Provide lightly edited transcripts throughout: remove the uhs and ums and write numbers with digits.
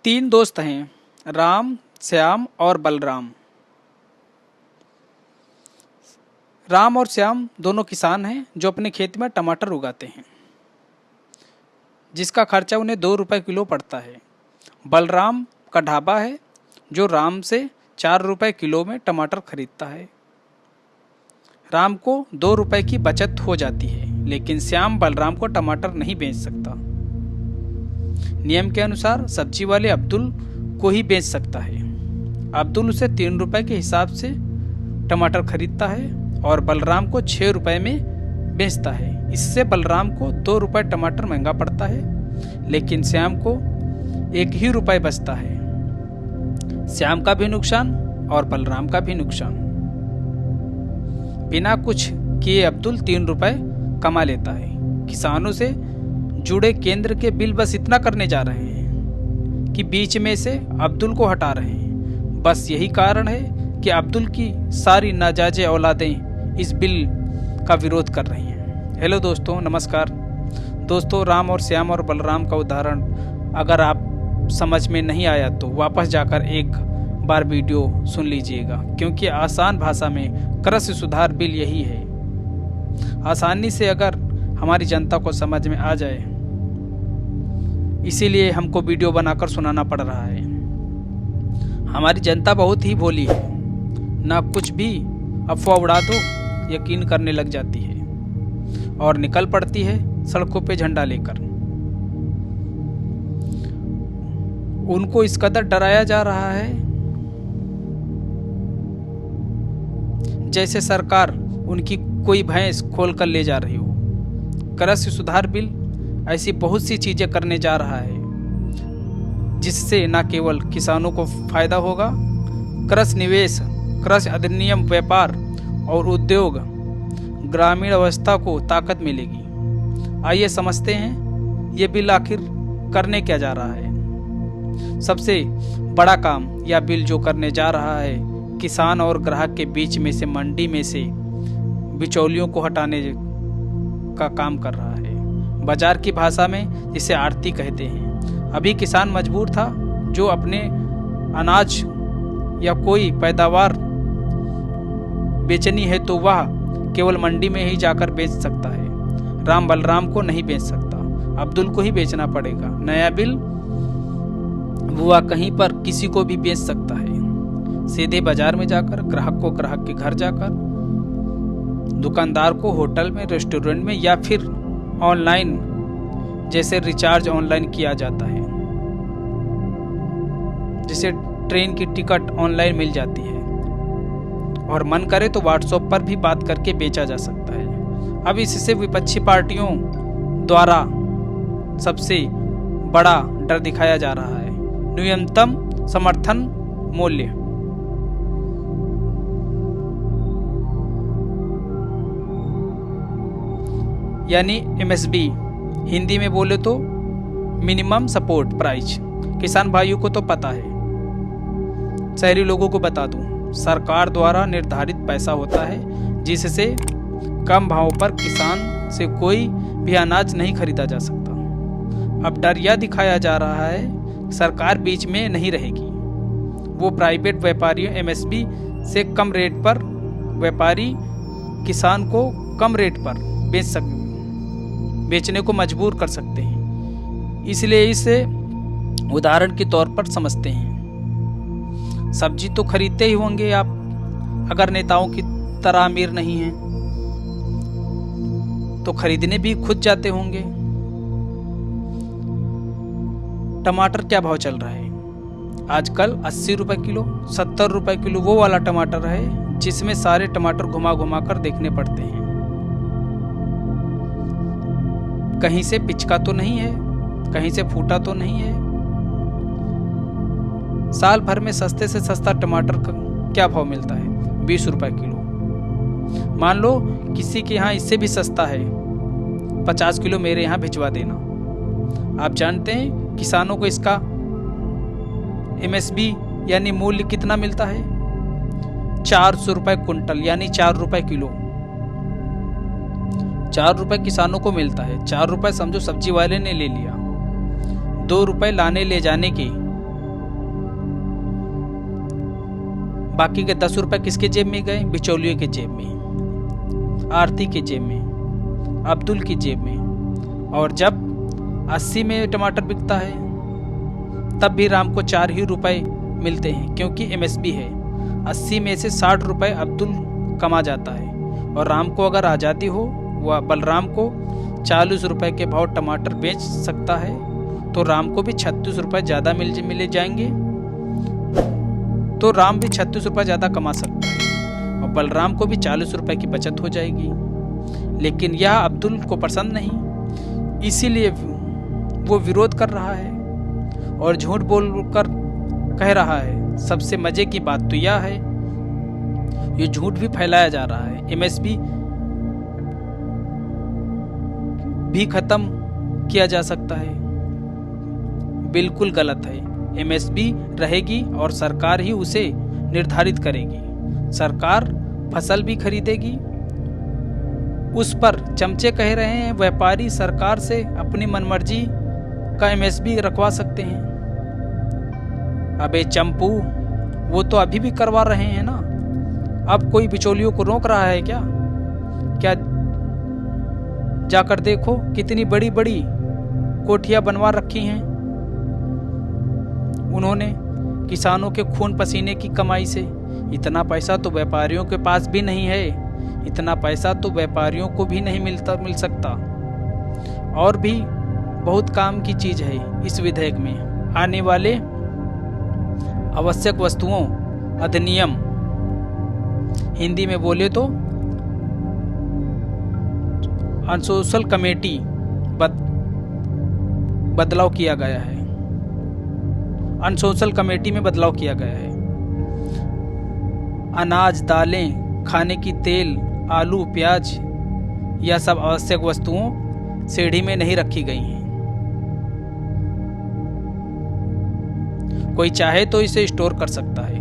तीन दोस्त हैं, राम, श्याम और बलराम। राम और श्याम दोनों किसान हैं जो अपने खेत में टमाटर उगाते हैं, जिसका खर्चा उन्हें 2 रुपये किलो पड़ता है। बलराम का ढाबा है जो राम से 4 रुपये किलो में टमाटर खरीदता है। राम को 2 रुपये की बचत हो जाती है, लेकिन श्याम बलराम को टमाटर नहीं बेच सकता। नियम के अनुसार सब्जी वाले अब्दुल को ही बेच सकता है। अब्दुल उसे 3 रुपये के हिसाब से टमाटर खरीदता है और बलराम को 6 रुपये में बेचता है। इससे बलराम को 2 रुपये टमाटर महंगा पड़ता है, लेकिन श्याम को 1 ही रुपये बचता है। श्याम का भी नुकसान और बलराम का भी नुकसान। बिना कुछ किए अब्दुल 3 रुपये कमा लेता है। किसानों से जुड़े केंद्र के बिल बस इतना करने जा रहे हैं कि बीच में से अब्दुल को हटा रहे हैं। बस यही कारण है कि अब्दुल की सारी नाजायज औलादें इस बिल का विरोध कर रही हैं। हेलो दोस्तों, नमस्कार दोस्तों। राम और श्याम और बलराम का उदाहरण अगर आप समझ में नहीं आया तो वापस जाकर एक बार वीडियो सुन लीजिएगा, क्योंकि आसान भाषा में कृषि सुधार बिल यही है। आसानी से अगर हमारी जनता को समझ में आ जाए, इसीलिए हमको वीडियो बनाकर सुनाना पड़ रहा है। हमारी जनता बहुत ही भोली है, ना कुछ भी अफवाह उड़ा दो यकीन करने लग जाती है और निकल पड़ती है सड़कों पे झंडा लेकर। उनको इस कदर डराया जा रहा है जैसे सरकार उनकी कोई भैंस खोल कर ले जा रही हो। कृषि सुधार बिल ऐसी बहुत सी चीजें करने जा रहा है जिससे न केवल किसानों को फायदा होगा, कृषि निवेश, कृषि अधिनियम, व्यापार और उद्योग, ग्रामीण अवस्था को ताकत मिलेगी। आइए समझते हैं ये बिल आखिर करने क्या जा रहा है। सबसे बड़ा काम यह बिल जो करने जा रहा है, किसान और ग्राहक के बीच में से, मंडी में से बिचौलियों को हटाने का काम कर रहा है। बाजार की भाषा में जिसे आड़ती कहते हैं। अभी किसान मजबूर था जो अपने अनाज या कोई पैदावार बेचनी है तो वह केवल मंडी में ही जाकर बेच सकता है। राम बलराम को नहीं बेच सकता, अब्दुल को ही बेचना पड़ेगा। नया बिल वह कहीं पर किसी को भी बेच सकता है, सीधे बाजार में जाकर, ग्राहक को ग्राहक के घर जाकर, दुकानदार को होटल में, रेस्टोरेंट में, या फिर ऑनलाइन जैसे रिचार्ज ऑनलाइन किया जाता है, जिसे ट्रेन की टिकट ऑनलाइन मिल जाती है और मन करे तो व्हाट्सएप पर भी बात करके बेचा जा सकता है। अब इससे विपक्षी पार्टियों द्वारा सबसे बड़ा डर दिखाया जा रहा है न्यूनतम समर्थन मूल्य। यानी MSP, हिंदी में बोले तो मिनिमम सपोर्ट प्राइस। किसान भाइयों को तो पता है, शहरी लोगों को बता दूं, सरकार द्वारा निर्धारित पैसा होता है जिससे कम भाव पर किसान से कोई भी अनाज नहीं खरीदा जा सकता। अब डर यह दिखाया जा रहा है सरकार बीच में नहीं रहेगी, वो प्राइवेट व्यापारियों MSP से कम रेट पर व्यापारी किसान को कम रेट पर बेचने को मजबूर कर सकते हैं। इसलिए इसे उदाहरण के तौर पर समझते हैं। सब्जी तो खरीदते ही होंगे आप, अगर नेताओं की तरह अमीर नहीं हैं तो खरीदने भी खुद जाते होंगे। टमाटर क्या भाव चल रहा है आजकल? 80 रुपये किलो, 70 रुपये किलो वो वाला टमाटर है जिसमें सारे टमाटर घुमा घुमा कर देखने पड़ते हैं। कहीं से पिचका तो नहीं है, कहीं से फूटा तो नहीं है। साल भर में सस्ते से सस्ता टमाटर का क्या भाव मिलता है? 20 रुपये किलो। मान लो किसी के यहाँ इससे भी सस्ता है, 50 किलो मेरे यहाँ भिजवा देना। आप जानते हैं किसानों को इसका MSP यानी मूल्य कितना मिलता है? 400 रुपये कुंटल, यानी 4 रुपये किलो। 4 रुपये किसानों को मिलता है। 4 रुपये समझो सब्जी वाले ने ले लिया, 2 रुपये लाने ले जाने के बाकी के 10 रुपए किसके जेब में गए? बिचौलियों के जेब में, आरती के जेब में, अब्दुल की जेब में। और जब 80 में टमाटर बिकता है तब भी राम को 4 ही रुपए मिलते हैं, क्योंकि MSP है। 80 में से 60 रुपए अब्दुल कमा जाता है। और राम को अगर आज़ादी हो, वह बलराम को 40 रुपए के भाव टमाटर बेच सकता है, तो राम को भी 36 रुपए ज़्यादा मिले जाएंगे। तो राम भी 36 रुपये ज़्यादा कमा सकता है और बलराम को भी 40 रुपये की बचत हो जाएगी। लेकिन यह अब्दुल को पसंद नहीं, इसीलिए वो विरोध कर रहा है और झूठ बोलकर कह रहा है। सबसे मजे की बात तो यह है, ये झूठ भी फैलाया जा रहा है। MSP भी खत्म किया जा सकता है, बिल्कुल गलत है। MSP रहेगी और सरकार ही उसे निर्धारित करेगी। सरकार फसल भी खरीदेगी, उस पर चमचे कह रहे हैं व्यापारी सरकार से अपनी मनमर्जी का MSP रखवा सकते हैं। अबे चंपू, वो तो अभी भी करवा रहे हैं ना। अब कोई बिचौलियों को रोक रहा है क्या? जाकर देखो कितनी बड़ी बड़ी कोठियां बनवा रखी हैं उन्होंने किसानों के खून पसीने की कमाई से। इतना पैसा तो व्यापारियों के पास भी नहीं है, इतना पैसा तो व्यापारियों को भी नहीं मिल सकता। और भी बहुत काम की चीज़ है इस विधेयक में। आने वाले आवश्यक वस्तुओं अधिनियम, हिंदी में बोले तो अनसोशल कमेटी, बदलाव किया गया है। अनसोशल कमेटी में बदलाव किया गया है। अनाज, दालें, खाने की तेल, आलू, प्याज, यह सब आवश्यक वस्तुओं सीढ़ी में नहीं रखी गई हैं। कोई चाहे तो इसे स्टोर कर सकता है।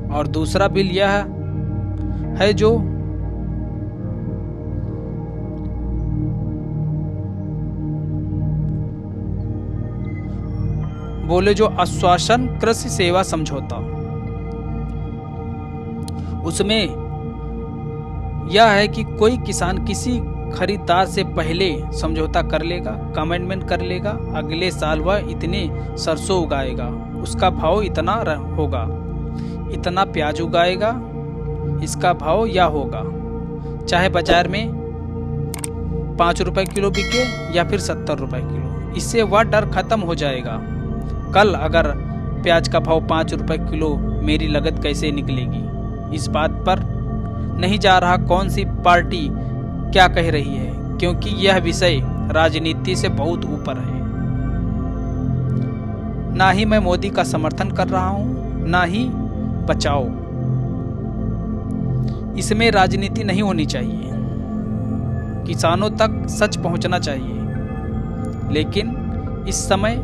और दूसरा बिल यह है जो बोले जो आश्वासन कृषि सेवा समझौता, उसमें यह है कि कोई किसान किसी खरीदार से पहले समझौता कर लेगा, कमिटमेंट कर लेगा। अगले साल वह इतने सरसों उगाएगा, उसका भाव इतना होगा, इतना प्याज उगाएगा, इसका भाव यह होगा। चाहे बाजार में 5 रुपए किलो बिके या फिर 70 रुपए किलो, इससे वह डर खत्म हो जाएगा। कल अगर प्याज का भाव 5 रुपए किलो, मेरी लागत कैसे निकलेगी? इस बात पर नहीं जा रहा कौन सी पार्टी क्या कह रही है, क्योंकि यह विषय राजनीति से बहुत ऊपर है। ना ही मैं मोदी का समर्थन कर रहा हूं, ना ही बचाओ। इसमें राजनीति नहीं होनी चाहिए, किसानों तक सच पहुंचना चाहिए। लेकिन इस समय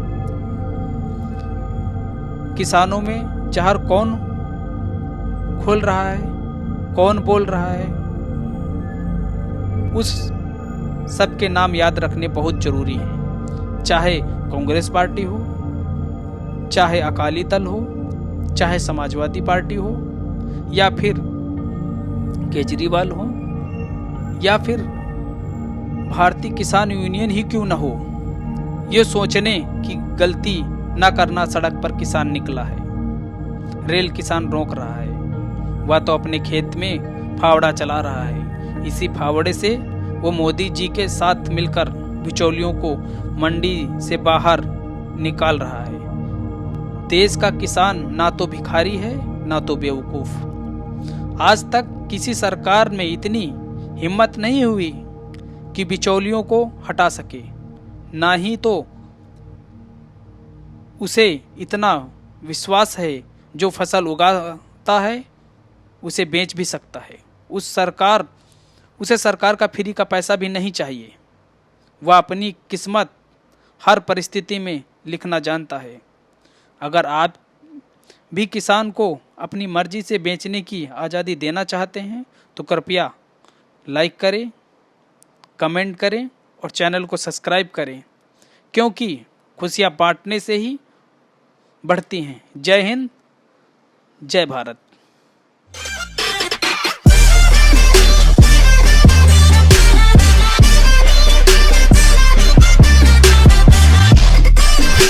किसानों में जहर कौन खोल रहा है, कौन बोल रहा है, उस सब के नाम याद रखने बहुत जरूरी है। चाहे कांग्रेस पार्टी हो, चाहे अकाली दल हो, चाहे समाजवादी पार्टी हो, या फिर केजरीवाल हो, या फिर भारतीय किसान यूनियन ही क्यों न हो। ये सोचने की गलती न करना सड़क पर किसान निकला है, रेल किसान रोक रहा है, वह तो अपने खेत में फावड़ा चला रहा है। इसी फावड़े से वो मोदी जी के साथ मिलकर बिचौलियों को मंडी से बाहर निकाल रहा है। देश का किसान ना तो भिखारी है, ना तो बेवकूफ। आज तक किसी सरकार में इतनी हिम्मत नहीं हुई कि बिचौलियों को हटा सके, ना ही तो उसे इतना विश्वास है जो फसल उगाता है उसे बेच भी सकता है। उसे सरकार का फ्री का पैसा भी नहीं चाहिए। वह अपनी किस्मत हर परिस्थिति में लिखना जानता है। अगर आप भी किसान को अपनी मर्जी से बेचने की आज़ादी देना चाहते हैं तो कृपया लाइक करें, कमेंट करें और चैनल को सब्सक्राइब करें, क्योंकि खुशियाँ बांटने से ही बढ़ती हैं। जय हिंद, जय भारत।